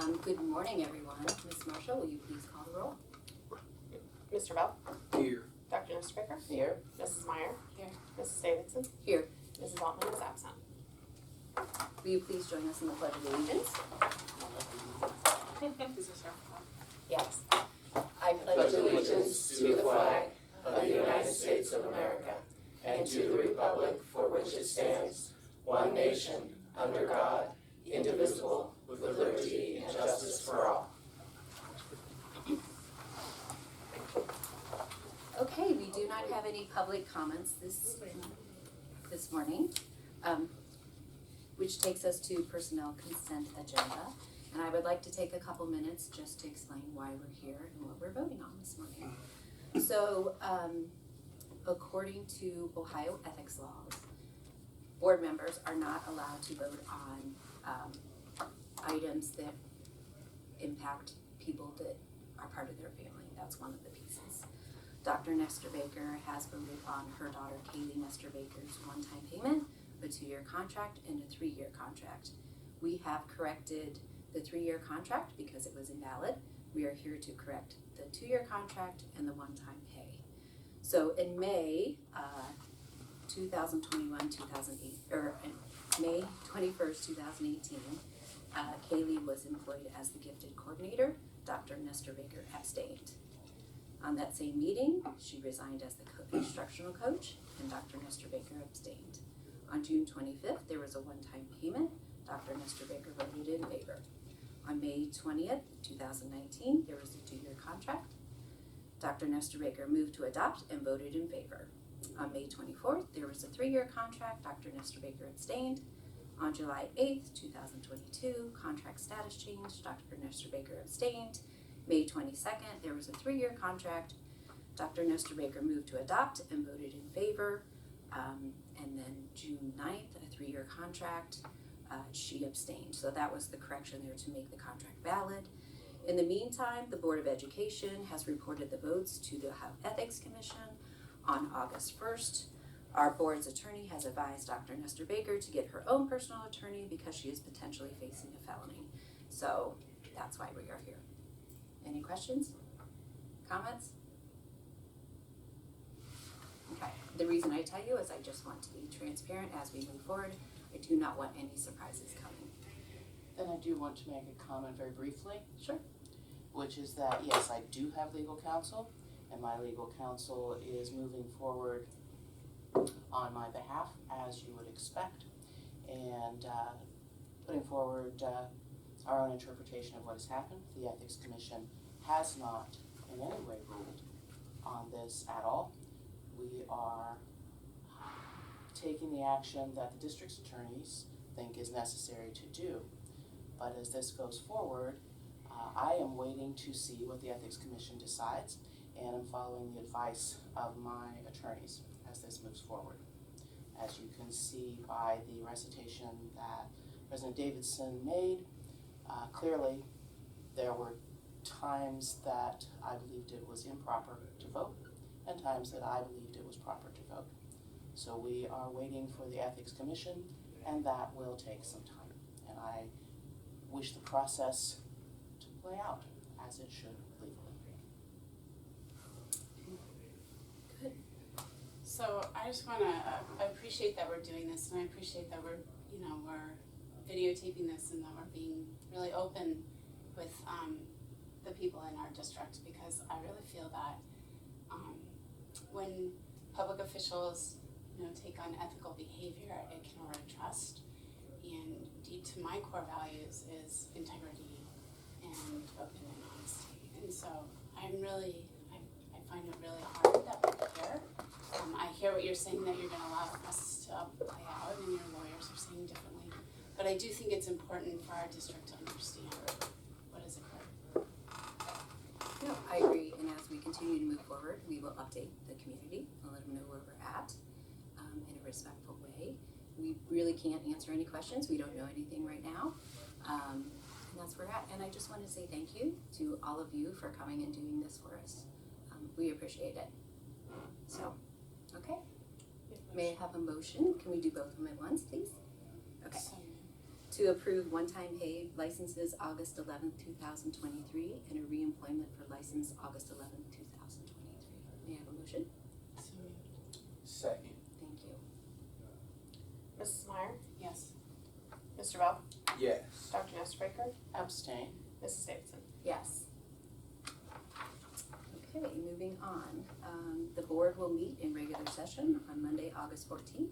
Good morning, everyone. Ms. Marshall, will you please call the roll? Mr. Bell? Here. Dr. Nesterbaker? Here. Mrs. Meyer? Here. Mrs. Davidson? Here. Mrs. Altman is absent. Will you please join us in the Pledge of Allegiance? Yes. I Pledge allegiance to the flag of the United States of America and to the republic for which it stands, one nation, under God, indivisible, with liberty and justice for all. Okay, we do not have any public comments this morning, which takes us to personnel consent agenda. And I would like to take a couple minutes just to explain why we're here and what we're voting on this morning. So, according to Ohio ethics laws, board members are not allowed to vote on items that impact people that are part of their family. That's one of the pieces. Dr. Nesterbaker has voted on her daughter Kaylee Nesterbaker's one-time payment, a 2-year contract, and a 3-year contract. We have corrected the 3-year contract because it was invalid. We are here to correct the 2-year contract and the one-time pay. So in May May 21st, 2018, Kaylee was employed as the gifted coordinator. Dr. Nesterbaker abstained. On that same meeting, she resigned as the instructional coach, and Dr. Nesterbaker abstained. On June 25th, there was a one-time payment. Dr. Nesterbaker voted in favor. On May 20th, 2019, there was a 2-year contract. Dr. Nesterbaker moved to adopt and voted in favor. On May 24th, there was a 3-year contract. Dr. Nesterbaker abstained. On July 8th, 2022, contract status changed. Dr. Nesterbaker abstained. May 22nd, there was a 3-year contract. Dr. Nesterbaker moved to adopt and voted in favor. And then June 9th, a 3-year contract, she abstained. So that was the correction there to make the contract valid. In the meantime, the Board of Education has reported the votes to the Ohio Ethics Commission on August 1st. Our board's attorney has advised Dr. Nesterbaker to get her own personal attorney because she is potentially facing a felony. So that's why we are here. Any questions? Comments? Okay. The reason I tell you is I just want to be transparent as we move forward. I do not want any surprises coming. Then I do want to make a comment very briefly. Sure. Which is that, yes, I do have legal counsel, and my legal counsel is moving forward on my behalf, as you would expect, and putting forward our own interpretation of what has happened. The Ethics Commission has not in any way ruled on this at all. We are taking the action that the district's attorneys think is necessary to do. But as this goes forward, I am waiting to see what the Ethics Commission decides, and I'm following the advice of my attorneys as this moves forward. As you can see by the recitation that President Davidson made, clearly there were times that I believed it was improper to vote and times that I believed it was proper to vote. So we are waiting for the Ethics Commission, and that will take some time. And I wish the process to play out as it should legally. Good. So I just want to, I appreciate that we're doing this, and I appreciate that we're videotaping this and that we're being really open with the people in our district, because I really feel that when public officials take on ethical behavior, it can erode trust. And deep to my core values is integrity and open and honesty. And so I find it really hard that we're here. I hear what you're saying, that you're going to allow us to play out, and your lawyers are saying differently. But I do think it's important for our district to understand what has occurred. No, I agree. And as we continue to move forward, we will update the community and let them know where we're at in a respectful way. We really can't answer any questions. We don't know anything right now. And that's where we're at. And I just want to say thank you to all of you for coming and doing this for us. We appreciate it. So, okay. May I have a motion? Can we do both of them at once, please? Okay. To approve one-time pay licenses August 11th, 2023, and a reemployment for license August 11th, 2023. May I have a motion? So moved. Second. Thank you. Mrs. Meyer, Yes. Mr. Bell, Yes. Dr. Nestor Baker, Abstain. Mrs. Davidson. Yes. Okay, moving on. The board will meet in regular session on Monday, August 14th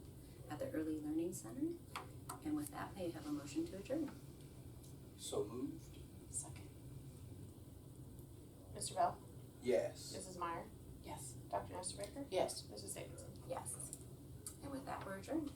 at the Early Learning Center. And with that, may I have a motion to adjourn? So moved. Second. Mr. Bell, Yes. Mrs. Meyer, Yes. Dr. Nestor Baker, Yes. Mrs. Davidson. Yes. And with that, we're adjourned.